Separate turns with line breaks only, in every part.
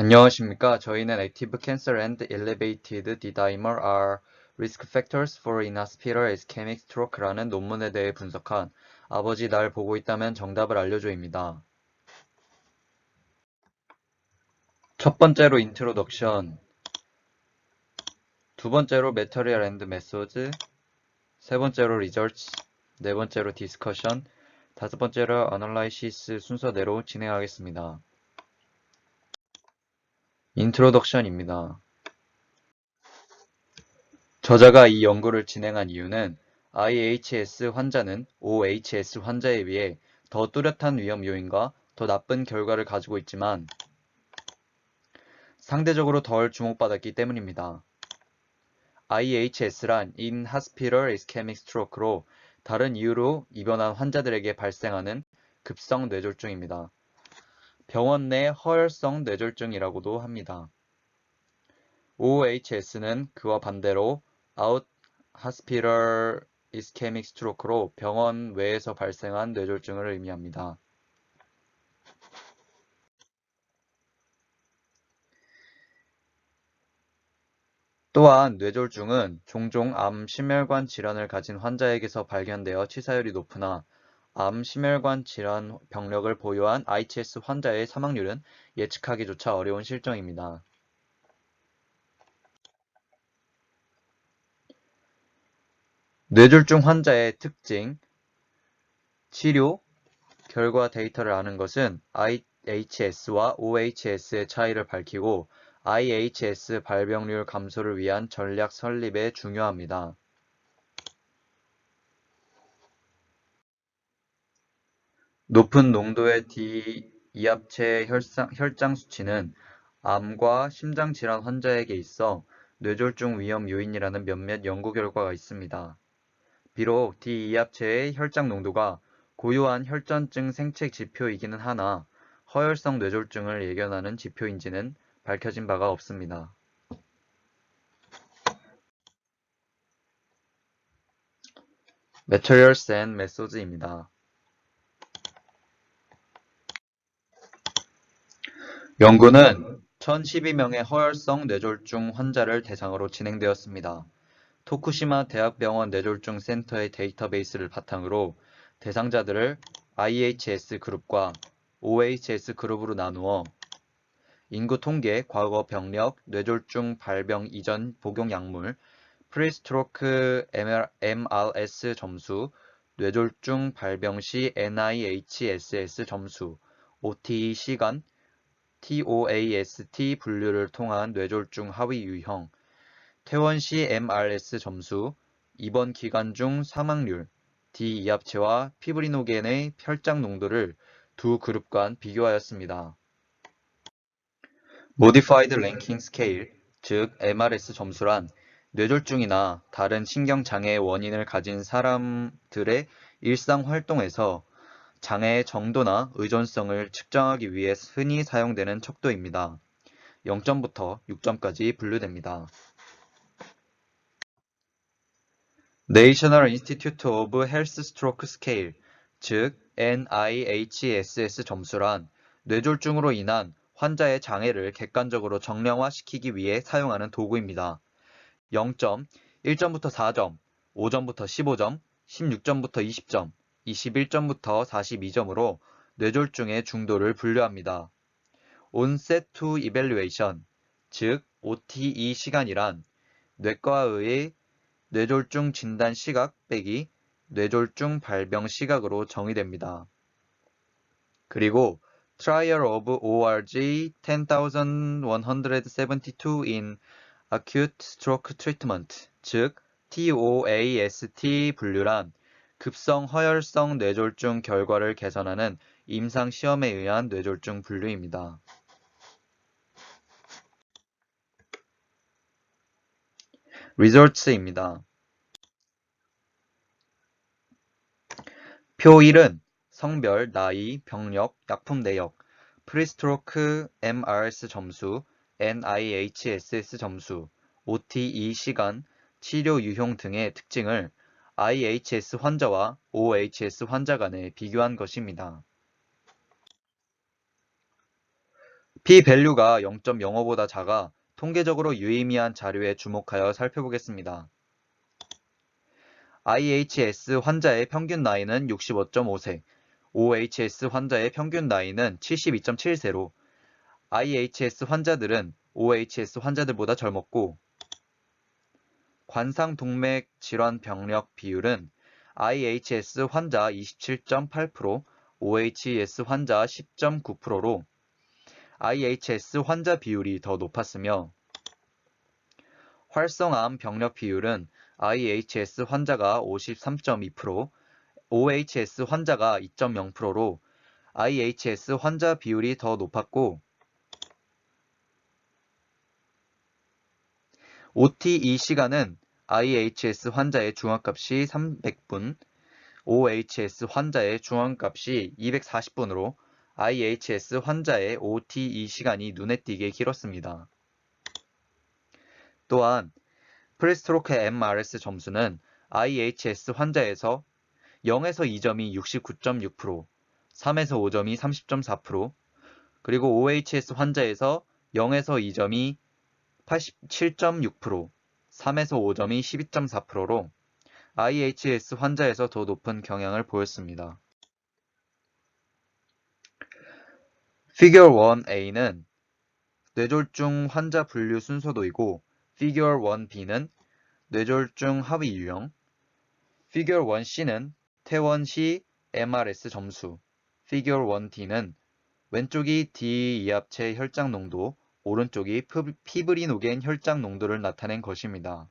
안녕하십니까. 저희는 Active Cancer and Elevated D-dimer are risk factors for inhospital ischemic stroke라는 논문에 대해 분석한 아버지 날 보고 있다면 정답을 알려줘입니다. 첫 번째로 인트로덕션, 두 번째로 Material and Methods, 세 번째로 Results, 네 번째로 Discussion, 다섯 번째로 Analysis 순서대로 진행하겠습니다. 인트로덕션입니다. 저자가 이 연구를 진행한 이유는 IHS 환자는 OHS 환자에 비해 더 뚜렷한 위험 요인과 더 나쁜 결과를 가지고 있지만 상대적으로 덜 주목받았기 때문입니다. IHS란 In-Hospital Ischemic Stroke로 다른 이유로 입원한 환자들에게 발생하는 급성 뇌졸중입니다. 병원 내 허혈성 뇌졸중이라고도 합니다. OHS는 그와 반대로 Out Hospital Ischemic Stroke로 병원 외에서 발생한 뇌졸중을 의미합니다. 또한 뇌졸중은 종종 암 심혈관 질환을 가진 환자에게서 발견되어 치사율이 높으나 암 심혈관 질환 병력을 보유한 IHS 환자의 사망률은 예측하기조차 어려운 실정입니다. 뇌졸중 환자의 특징, 치료, 결과 데이터를 아는 것은 IHS와 OHS의 차이를 밝히고 IHS 발병률 감소를 위한 전략 설립에 중요합니다. 높은 농도의 D이합체 혈장 수치는 암과 심장질환 환자에게 있어 뇌졸중 위험 요인이라는 몇몇 연구 결과가 있습니다. 비록 D이합체의 혈장 농도가 고유한 혈전증 생체 지표이기는 하나 허혈성 뇌졸중을 예견하는 지표인지는 밝혀진 바가 없습니다. Materials and Methods입니다. 연구는 1012명의 허혈성 뇌졸중 환자를 대상으로 진행되었습니다. 토쿠시마 대학병원 뇌졸중 센터의 데이터베이스를 바탕으로 대상자들을 IHS 그룹과 OHS 그룹으로 나누어 인구 통계, 과거 병력, 뇌졸중 발병 이전 복용 약물, 프리스트로크 MRS 점수, 뇌졸중 발병 시 NIHSS 점수, OTE 시간, TOAST 분류를 통한 뇌졸중 하위 유형, 퇴원 시 MRS 점수, 입원 기간 중 사망률, D이합체와 피브리노겐의 혈장 농도를 두 그룹 간 비교하였습니다. Modified Ranking Scale, 즉 MRS 점수란 뇌졸중이나 다른 신경장애의 원인을 가진 사람들의 일상 활동에서 장애의 정도나 의존성을 측정하기 위해 흔히 사용되는 척도입니다. 0점부터 6점까지 분류됩니다. National Institute of Health Stroke Scale, 즉 NIHSS 점수란 뇌졸중으로 인한 환자의 장애를 객관적으로 정량화시키기 위해 사용하는 도구입니다. 0점, 1점부터 4점, 5점부터 15점, 16점부터 20점, 21점부터 42점으로 뇌졸중의 중도를 분류합니다. Onset to Evaluation, 즉 OTE 시간이란 뇌과의의 뇌졸중 진단 시각 빼기 뇌졸중 발병 시각으로 정의됩니다. 그리고 Trial of ORG 10,172 in Acute Stroke Treatment, 즉 TOAST 분류란 급성 허혈성 뇌졸중 결과를 개선하는 임상 시험에 의한 뇌졸중 분류입니다. Results입니다. 표 1은 성별, 나이, 병력, 약품 내역, 프리스트로크 MRS 점수, NIHSS 점수, OTE 시간, 치료 유형 등의 특징을 IHS 환자와 OHS 환자 간에 비교한 것입니다. p-value가 0.05보다 작아 통계적으로 유의미한 자료에 주목하여 살펴보겠습니다. IHS 환자의 평균 나이는 65.5세, OHS 환자의 평균 나이는 72.7세로 IHS 환자들은 OHS 환자들보다 젊었고 관상동맥 질환 병력 비율은 IHS 환자 27.8%, OHS 환자 10.9%로 IHS 환자 비율이 더 높았으며 활성암 병력 비율은 IHS 환자가 53.2%, OHS 환자가 2.0%로 IHS 환자 비율이 더 높았고 OTE 시간은 IHS 환자의 중앙값이 300분, OHS 환자의 중앙값이 240분으로 IHS 환자의 OTE 시간이 눈에 띄게 길었습니다. 또한 프리스트로크 MRS 점수는 IHS 환자에서 0에서 2점이 69.6%, 3에서 5점이 30.4%, 그리고 OHS 환자에서 0에서 2점이 87.6%, 3에서 5점이 12.4%로 IHS 환자에서 더 높은 경향을 보였습니다. Figure 1a는 뇌졸중 환자 분류 순서도이고 Figure 1b는 뇌졸중 하위 유형, Figure 1c는 퇴원 시 MRS 점수, Figure 1d는 왼쪽이 D이합체 혈장 농도, 오른쪽이 피브리노겐 혈장 농도를 나타낸 것입니다.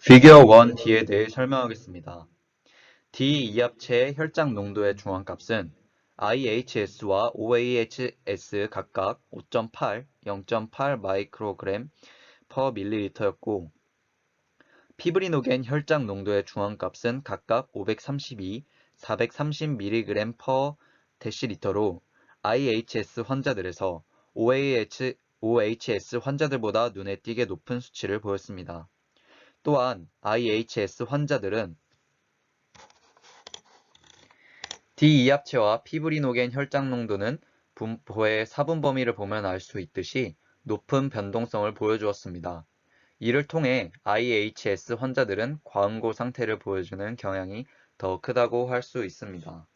Figure 1D에 대해 설명하겠습니다. D 이합체의 혈장 농도의 중앙값은 IHS와 OAHS 각각 5.8, 0.8 마이크로그램 per 밀리리터였고 피브리노겐 혈장 농도의 중앙값은 각각 532, 430mg per 데시리터로 IHS 환자들에서 OHS 환자들보다 눈에 띄게 높은 수치를 보였습니다. 또한 IHS 환자들은 D이합체와 피브리노겐 혈장 농도는 분포의 사분 범위를 보면 알 수 있듯이 높은 변동성을 보여주었습니다. 이를 통해 IHS 환자들은 과음고 상태를 보여주는 경향이 더 크다고 할 수 있습니다.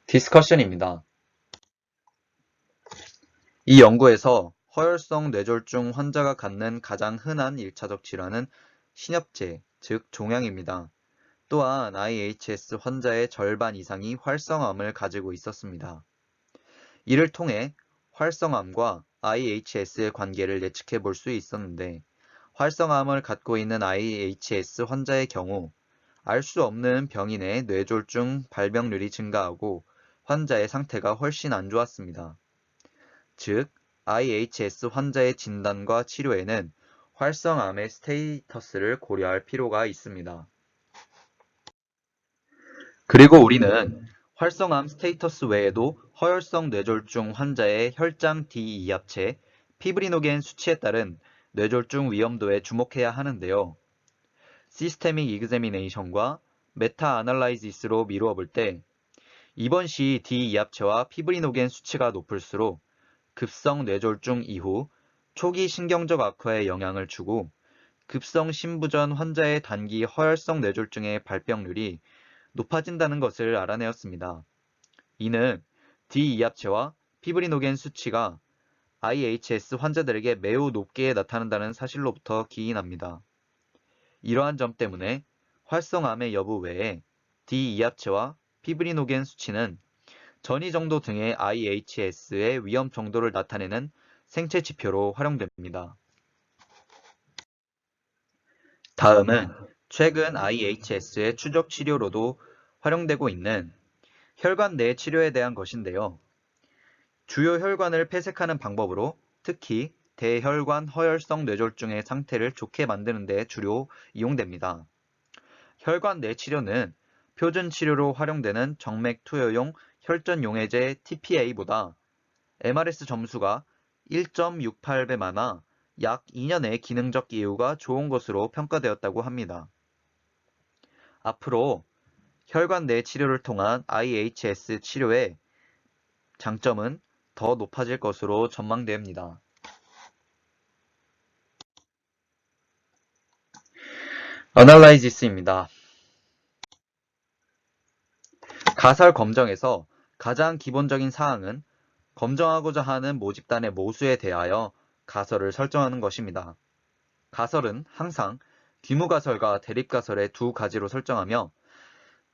디스커션입니다. 이 연구에서 허혈성 뇌졸중 환자가 갖는 가장 흔한 1차적 질환은 신엽제, 즉 종양입니다. 또한 IHS 환자의 절반 이상이 활성암을 가지고 있었습니다. 이를 통해 활성암과 IHS의 관계를 예측해 볼 수 있었는데 활성암을 갖고 있는 IHS 환자의 경우 알 수 없는 병인의 뇌졸중 발병률이 증가하고 환자의 상태가 훨씬 안 좋았습니다. 즉 IHS 환자의 진단과 치료에는 활성암의 스테이터스를 고려할 필요가 있습니다. 그리고 우리는 활성암 스테이터스 외에도 허혈성 뇌졸중 환자의 혈장 D2합체, 피브리노겐 수치에 따른 뇌졸중 위험도에 주목해야 하는데요. 시스테믹 이그제미네이션과 메타 아날라이시스로 미루어 볼 때 입원 시 D2합체와 피브리노겐 수치가 높을수록 급성 뇌졸중 이후 초기 신경적 악화에 영향을 주고 급성 심부전 환자의 단기 허혈성 뇌졸중의 발병률이 높아진다는 것을 알아내었습니다. 이는 D2합체와 피브리노겐 수치가 IHS 환자들에게 매우 높게 나타난다는 사실로부터 기인합니다. 이러한 점 때문에 활성암의 여부 외에 D2합체와 피브리노겐 수치는 전이 정도 등의 IHS의 위험 정도를 나타내는 생체 지표로 활용됩니다. 다음은 최근 IHS의 추적 치료로도 활용되고 있는 혈관 내 치료에 대한 것인데요. 주요 혈관을 폐색하는 방법으로 특히 대혈관 허혈성 뇌졸중의 상태를 좋게 만드는 데 주로 이용됩니다. 혈관 내 치료는 표준 치료로 활용되는 정맥 투여용 혈전 용해제 TPA보다 MRS 점수가 1.68배 많아 약 2년의 기능적 이유가 좋은 것으로 평가되었다고 합니다. 앞으로 혈관 내 치료를 통한 IHS 치료의 장점은 더 높아질 것으로 전망됩니다. 어널라이지스입니다. 가설 검정에서 가장 기본적인 사항은 검정하고자 하는 모집단의 모수에 대하여 가설을 설정하는 것입니다. 가설은 항상 귀무가설과 대립가설의 두 가지로 설정하며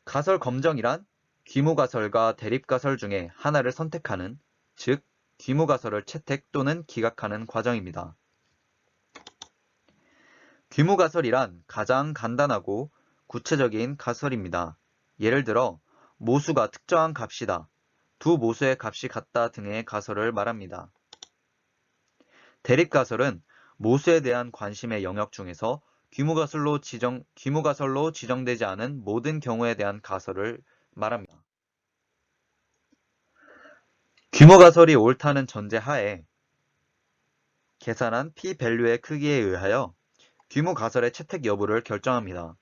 가설 검정이란 귀무가설과 대립가설 중에 하나를 선택하는, 즉 귀무가설을 채택 또는 기각하는 과정입니다. 귀무가설이란 가장 간단하고 구체적인 가설입니다. 예를 들어 모수가 특정한 값이다, 두 모수의 값이 같다 등의 가설을 말합니다. 대립가설은 모수에 대한 관심의 영역 중에서 귀무가설로 지정되지 않은 모든 경우에 대한 가설을 말합니다. 귀무가설이 옳다는 전제 하에 계산한 p-밸류의 크기에 의하여 귀무가설의 채택 여부를 결정합니다.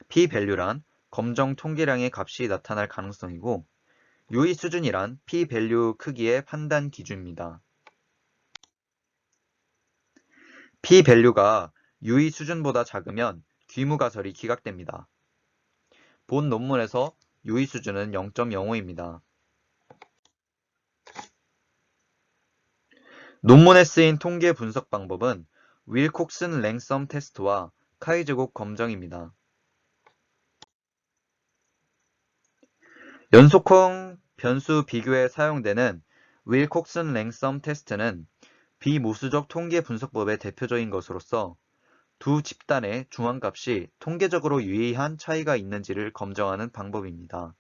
p-밸류란 검정 통계량의 값이 나타날 가능성이고 유의 수준이란 p-밸류 크기의 판단 기준입니다. p-밸류가 유의 수준보다 작으면 귀무가설이 기각됩니다. 본 논문에서 유의 수준은 0.05입니다. 논문에 쓰인 통계 분석 방법은 윌콕슨 랭섬 테스트와 카이제곡 검정입니다. 연속형 변수 비교에 사용되는 윌콕슨 랭섬 테스트는 비모수적 통계 분석법의 대표적인 것으로서 두 집단의 중앙값이 통계적으로 유의한 차이가 있는지를 검증하는 방법입니다.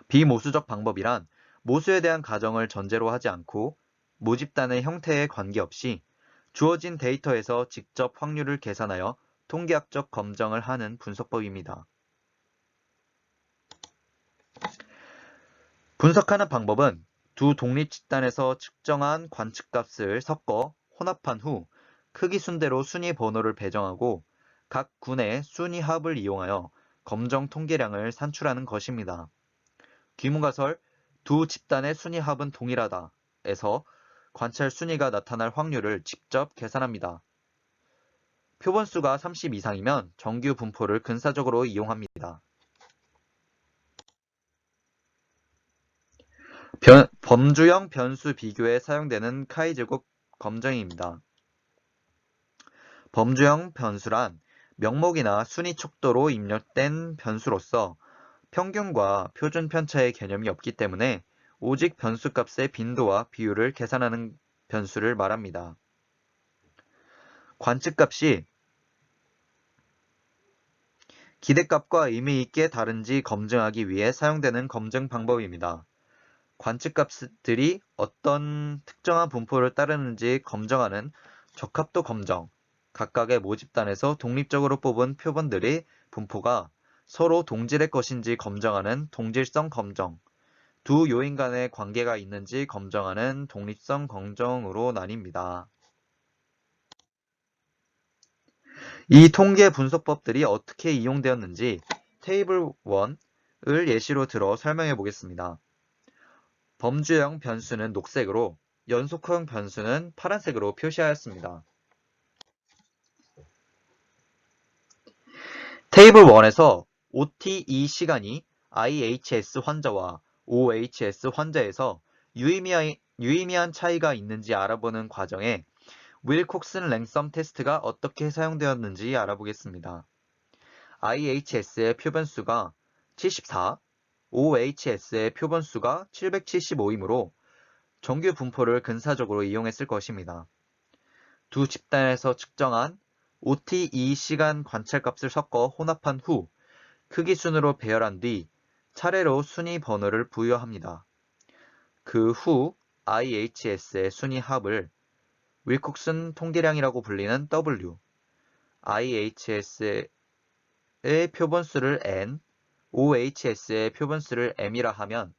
비모수적 방법이란 모수에 대한 가정을 전제로 하지 않고 모집단의 형태에 관계없이 주어진 데이터에서 직접 확률을 계산하여 통계학적 검정을 하는 분석법입니다. 분석하는 방법은 두 독립 집단에서 측정한 관측값을 섞어 혼합한 후 크기 순대로 순위 번호를 배정하고 각 군의 순위 합을 이용하여 검정 통계량을 산출하는 것입니다. 귀무가설 두 집단의 순위 합은 동일하다 에서 관찰 순위가 나타날 확률을 직접 계산합니다. 표본수가 30 이상이면 정규 분포를 근사적으로 이용합니다. 범주형 변수 비교에 사용되는 카이제곱 검정입니다. 범주형 변수란 명목이나 순위 척도로 입력된 변수로서 평균과 표준 편차의 개념이 없기 때문에 오직 변수값의 빈도와 비율을 계산하는 변수를 말합니다. 관측값이 기대값과 의미있게 다른지 검증하기 위해 사용되는 검증 방법입니다. 관측값들이 어떤 특정한 분포를 따르는지 검정하는 적합도 검정, 각각의 모집단에서 독립적으로 뽑은 표본들의 분포가 서로 동질의 것인지 검정하는 동질성 검정, 두 요인 간의 관계가 있는지 검정하는 독립성 검정으로 나뉩니다. 이 통계 분석법들이 어떻게 이용되었는지 테이블 1을 예시로 들어 설명해 보겠습니다. 범주형 변수는 녹색으로, 연속형 변수는 파란색으로 표시하였습니다. 테이블 1에서 OTE 시간이 IHS 환자와 OHS 환자에서 유의미한 차이가 있는지 알아보는 과정에 윌콕슨 랭섬 테스트가 어떻게 사용되었는지 알아보겠습니다. IHS의 표본수가 74, OHS의 표본수가 775이므로 정규 분포를 근사적으로 이용했을 것입니다. 두 집단에서 측정한 OTE 시간 관찰값을 섞어 혼합한 후 크기 순으로 배열한 뒤 차례로 순위 번호를 부여합니다. 그 후 IHS의 순위 합을 윌콕슨 통계량이라고 불리는 W, IHS의 표본수를 N, OHS의 표본수를 M이라 하면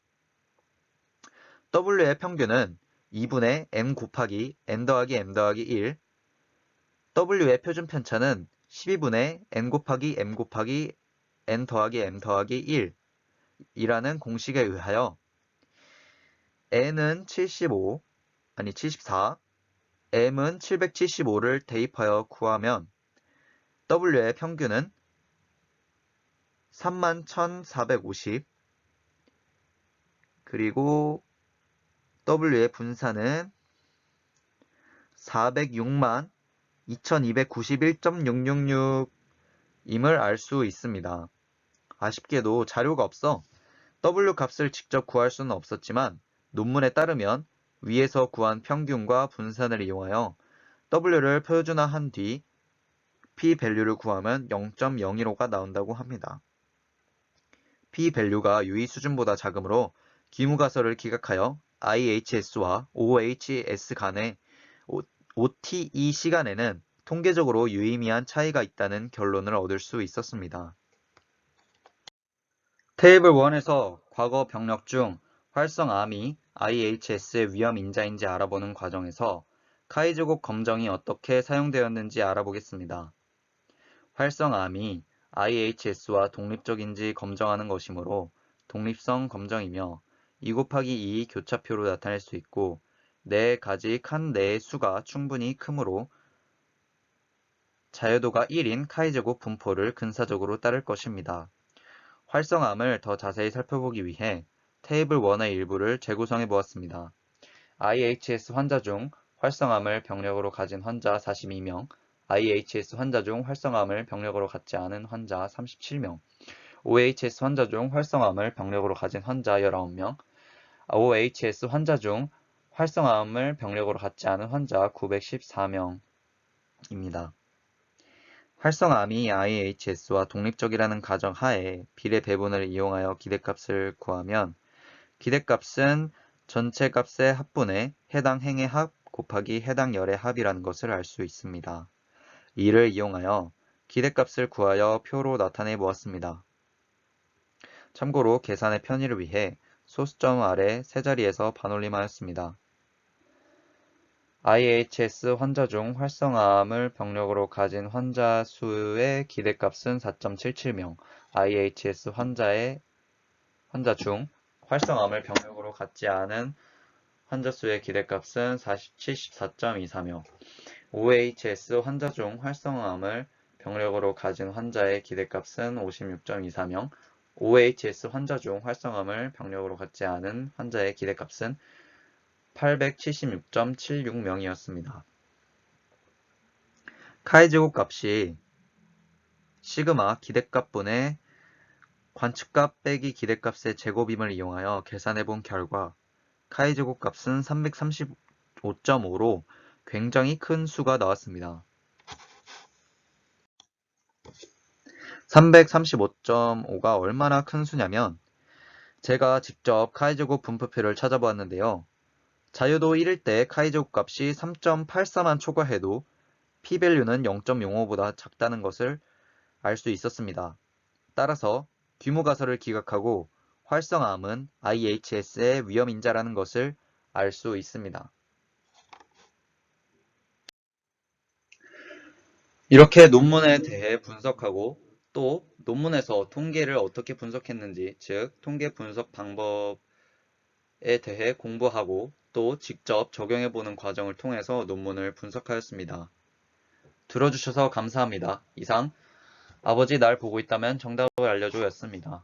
W의 평균은 2분의 M 곱하기 N 더하기 M 더하기 1, W의 표준 편차는 12분의 N 곱하기 M 곱하기 N 더하기 M 더하기 1 이라는 공식에 의하여 N은 74, M은 775를 대입하여 구하면 W의 평균은 31,450 그리고 W의 분산은 406만 2291.666임을 알 수 있습니다. 아쉽게도 자료가 없어 W 값을 직접 구할 수는 없었지만 논문에 따르면 위에서 구한 평균과 분산을 이용하여 W를 표준화한 뒤 p-밸류를 구하면 0.015가 나온다고 합니다. p-밸류가 유의 수준보다 작으므로 기무가설을 기각하여 IHS와 OHS 간의 OTE 시간에는 통계적으로 유의미한 차이가 있다는 결론을 얻을 수 있었습니다. 테이블 1에서 과거 병력 중 활성암이 IHS의 위험 인자인지 알아보는 과정에서 카이즈곡 검정이 어떻게 사용되었는지 알아보겠습니다. 활성암이 IHS와 독립적인지 검정하는 것이므로 독립성 검정이며 2 곱하기 2 교차표로 나타낼 수 있고 4가지 칸 내의 수가 충분히 크므로 자유도가 1인 카이제곱 분포를 근사적으로 따를 것입니다. 활성암을 더 자세히 살펴보기 위해 테이블 1의 일부를 재구성해 보았습니다. IHS 환자 중 활성암을 병력으로 가진 환자 42명, IHS 환자 중 활성암을 병력으로 갖지 않은 환자 37명, OHS 환자 중 활성암을 병력으로 가진 환자 19명, OHS 환자 중 활성암을 병력으로 갖지 않은 환자 914명입니다. 활성암이 IHS와 독립적이라는 가정 하에 비례 배분을 이용하여 기대값을 구하면 기대값은 전체 값의 합분에 해당 행의 합 곱하기 해당 열의 합이라는 것을 알 수 있습니다. 이를 이용하여 기대값을 구하여 표로 나타내 보았습니다. 참고로 계산의 편의를 위해 소수점 아래 세 자리에서 반올림하였습니다. IHS 환자 중 활성암을 병력으로 가진 환자 수의 기대값은 4.77명, IHS 환자 중 활성암을 병력으로 갖지 않은 환자 수의 기대값은 74.24명, OHS 환자 중 활성암을 병력으로 가진 환자의 기대값은 56.24명, OHS 환자 중 활성암을 병력으로 갖지 않은 환자의 기대값은 876.76명이었습니다. 카이제곱 값이 시그마 기대값분의 관측값 빼기 기대값의 제곱임을 이용하여 계산해본 결과 카이제곱 값은 335.5로 굉장히 큰 수가 나왔습니다. 335.5가 얼마나 큰 수냐면 제가 직접 카이제곱 분포표를 찾아보았는데요. 자유도 1일 때 카이제곱 값이 3.84만 초과해도 p-value는 0.05보다 작다는 것을 알 수 있었습니다. 따라서 규모 가설을 기각하고 활성화함은 IHS의 위험인자라는 것을 알 수 있습니다. 이렇게 논문에 대해 분석하고 또 논문에서 통계를 어떻게 분석했는지, 즉 통계 분석 방법에 대해 공부하고 또 직접 적용해보는 과정을 통해서 논문을 분석하였습니다. 들어주셔서 감사합니다. 이상 아버지 날 보고 있다면 정답을 알려줘였습니다.